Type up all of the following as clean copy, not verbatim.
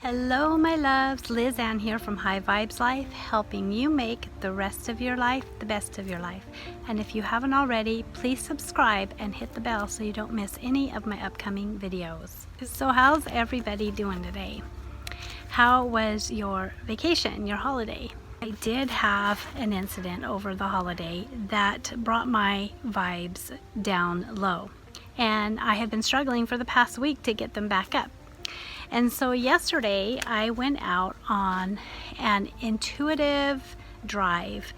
Hello my loves, Liz Ann here from High Vibes Life, helping you make the rest of your life the best of your life. And if you haven't already, please subscribe and hit the bell so you don't miss any of my upcoming videos. So how's everybody doing today? How was your vacation, your holiday? I did have an incident over the holiday that brought my vibes down low. And I have been struggling for the past week to get them back up. And so yesterday I went out on an intuitive drive.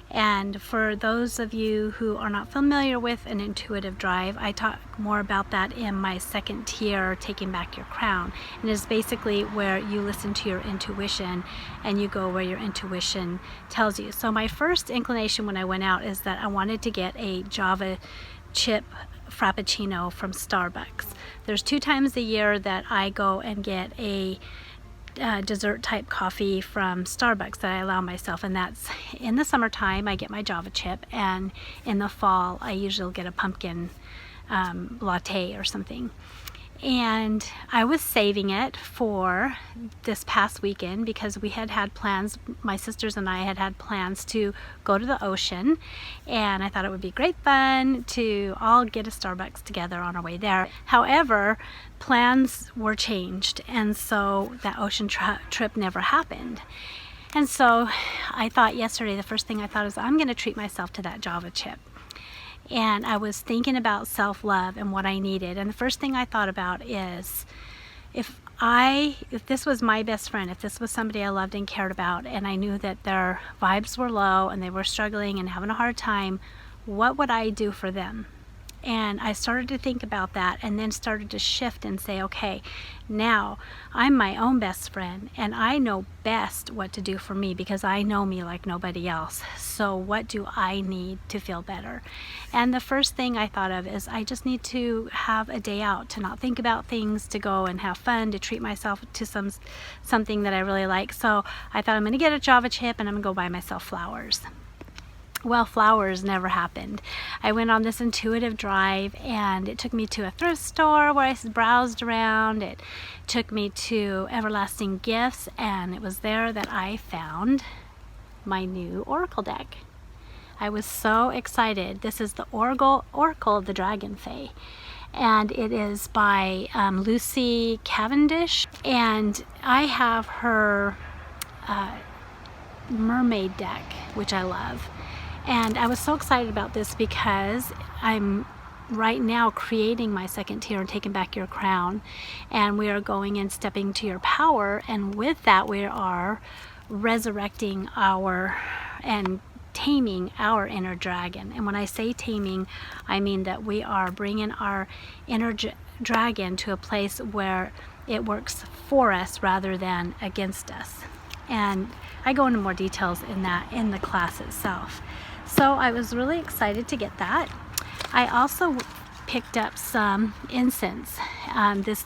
And for those of you who are not familiar with an intuitive drive, I talk more about that in my second tier, Taking Back Your Crown. And it's basically where you listen to your intuition and you go where your intuition tells you. So my first inclination when I went out is that I wanted to get a Java chip Frappuccino from Starbucks. There's 2 times a year that I go and get a dessert type coffee from Starbucks that I allow myself, and that's in the summertime I get my Java chip, and in the fall I usually get a pumpkin latte or something. And I was saving it for this past weekend because we had plans, my sisters and I had plans to go to the ocean, and I thought it would be great fun to all get a Starbucks together on our way there. However, plans were changed, and so that ocean trip never happened. And so I thought yesterday, the first thing I thought is I'm going to treat myself to that Java chip. And I was thinking about self-love and what I needed. And the first thing I thought about is if this was my best friend, if this was somebody I loved and cared about, and I knew that their vibes were low and they were struggling and having a hard time, what would I do for them? And I started to think about that, and then started to shift and say, okay, now I'm my own best friend and I know best what to do for me because I know me like nobody else. So what do I need to feel better? And the first thing I thought of is I just need to have a day out, to not think about things, to go and have fun, to treat myself to something that I really like. So I thought I'm going to get a Java chip and I'm going to go buy myself flowers. Well, flowers never happened. I went on this intuitive drive, and it took me to a thrift store where I browsed around. It took me to Everlasting Gifts, and it was there that I found my new oracle deck. I was so excited. This is the Oracle of the Dragon Fae, and it is by Lucy Cavendish, and I have her mermaid deck, which I love. And I was so excited about this because I'm right now creating my second tier and Taking Back Your Crown, and we are going and stepping to your power, and with that we are resurrecting and taming our inner dragon. And when I say taming, I mean that we are bringing our inner dragon to a place where it works for us rather than against us. And I go into more details in that in the class itself. So I was really excited to get that. I also picked up some incense. This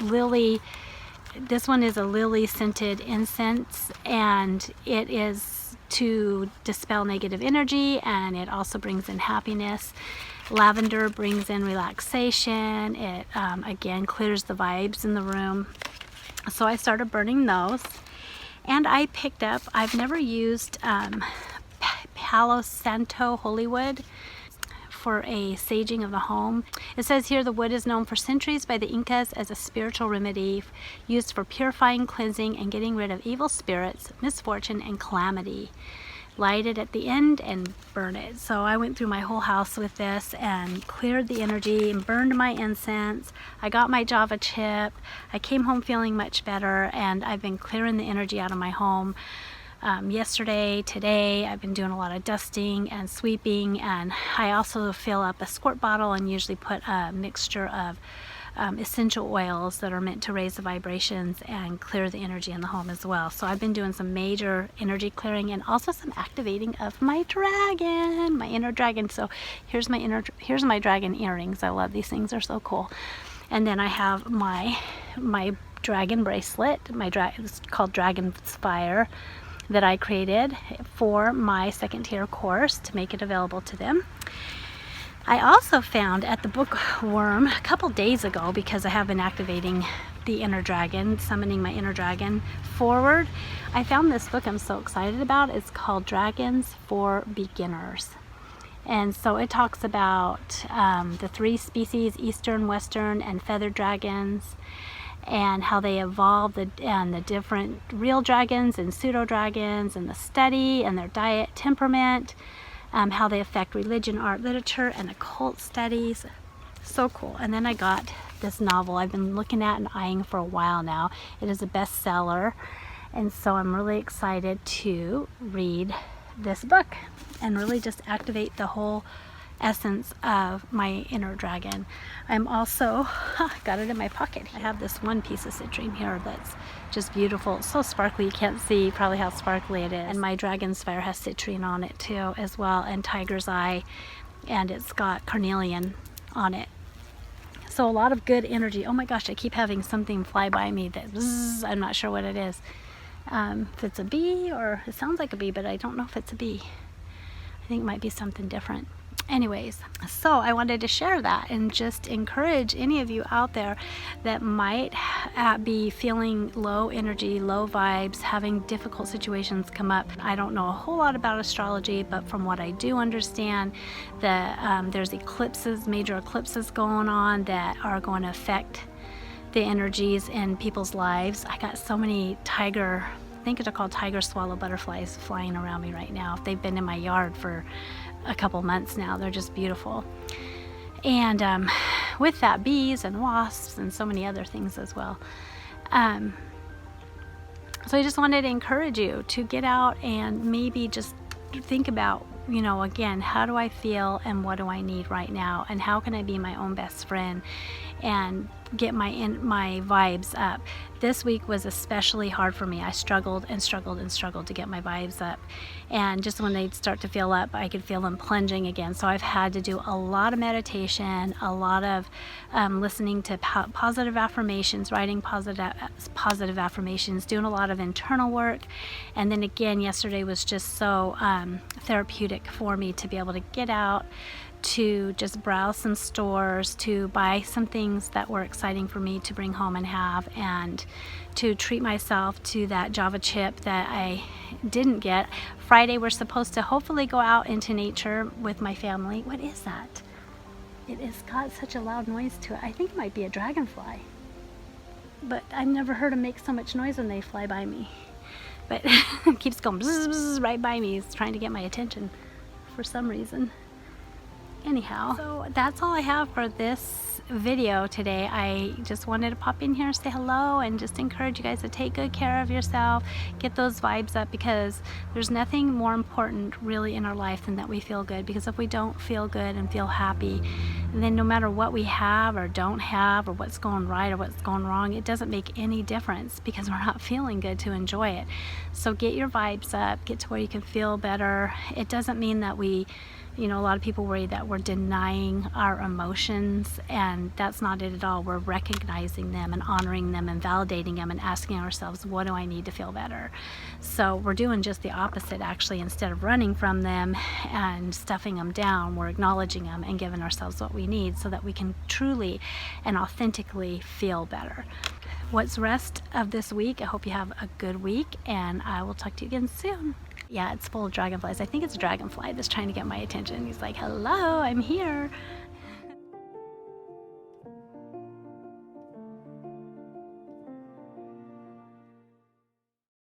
one is a lily scented incense, and it is to dispel negative energy, and it also brings in happiness. Lavender brings in relaxation. It again clears the vibes in the room. So I started burning those. And I picked up, I've never used Palo Santo holy wood for a saging of the home. It says here the wood is known for centuries by the Incas as a spiritual remedy used for purifying, cleansing, and getting rid of evil spirits, misfortune, and calamity. Light it at the end and burn it. So I went through my whole house with this and cleared the energy and burned my incense. I got my Java chip. I came home feeling much better, and I've been clearing the energy out of my home. Yesterday, today, I've been doing a lot of dusting and sweeping, and I also fill up a squirt bottle and usually put a mixture of essential oils that are meant to raise the vibrations and clear the energy in the home as well. So I've been doing some major energy clearing and also some activating of my dragon, my inner dragon. So here's my dragon earrings. I love these things, they're so cool. And then I have my dragon bracelet, it's called Dragon's Fire, that I created for my second tier course to make it available to them. I also found at the bookworm a couple days ago, because I have been activating the inner dragon, summoning my inner dragon forward, I found this book I'm so excited about. It's called Dragons for Beginners. And so it talks about the 3 species, Eastern, Western, and feathered dragons, and how they evolved, and the different real dragons and pseudo dragons, and the study and their diet, temperament, how they affect religion, art, literature, and occult studies. So cool. And then I got this novel I've been looking at and eyeing for a while now. It is a bestseller, and so I'm really excited to read this book and really just activate the whole essence of my inner dragon. I'm also got it in my pocket. I have this one piece of citrine here that's just beautiful. It's so sparkly, you can't see probably how sparkly it is. And my dragon's fire has citrine on it too as well, and tiger's eye, and it's got carnelian on it. So a lot of good energy. Oh my gosh, I keep having something fly by me that bzzz, I'm not sure what it is. If it's a bee, or it sounds like a bee, but I don't know if it's a bee. I think it might be something different. Anyways, so I wanted to share that and just encourage any of you out there that might be feeling low energy, low vibes, having difficult situations come up. I don't know a whole lot about astrology, but from what I do understand, that there's eclipses, major eclipses going on that are going to affect the energies in people's lives. I got so many tiger, I think they're called tiger swallow butterflies, flying around me right now. They've been in my yard for a couple months now. They're just beautiful. And with that, bees and wasps and so many other things as well. So I just wanted to encourage you to get out and maybe just think about, you know, again, how do I feel and what do I need right now, and how can I be my own best friend and get my vibes up. This week was especially hard for me. I struggled and struggled and struggled to get my vibes up, and just when they'd start to feel up, I could feel them plunging again. So I've had to do a lot of meditation, a lot of listening to positive affirmations, writing positive affirmations, doing a lot of internal work. And then again, yesterday was just so therapeutic for me to be able to get out, to just browse some stores, to buy some things that were exciting for me to bring home and have, and to treat myself to that Java chip that I didn't get. Friday we're supposed to hopefully go out into nature with my family. What is that? It has got such a loud noise to it. I think it might be a dragonfly, but I've never heard them make so much noise when they fly by me. But it keeps going bzz, bzz, right by me. It's trying to get my attention for some reason. Anyhow, so that's all I have for this video today. I just wanted to pop in here, say hello, and just encourage you guys to take good care of yourself, get those vibes up, because there's nothing more important really in our life than that we feel good. Because if we don't feel good and feel happy, then no matter what we have or don't have, or what's going right or what's going wrong, it doesn't make any difference, because we're not feeling good to enjoy it. So get your vibes up, get to where you can feel better. It doesn't mean that we, you know, a lot of people worry that we're denying our emotions, and that's not it at all. We're recognizing them and honoring them and validating them and asking ourselves, what do I need to feel better? So we're doing just the opposite, actually. Instead of running from them and stuffing them down, we're acknowledging them and giving ourselves what we need so that we can truly and authentically feel better. What's the rest of this week? I hope you have a good week, and I will talk to you again soon. Yeah, it's full of dragonflies. I think it's a dragonfly that's trying to get my attention. He's like, hello, I'm here.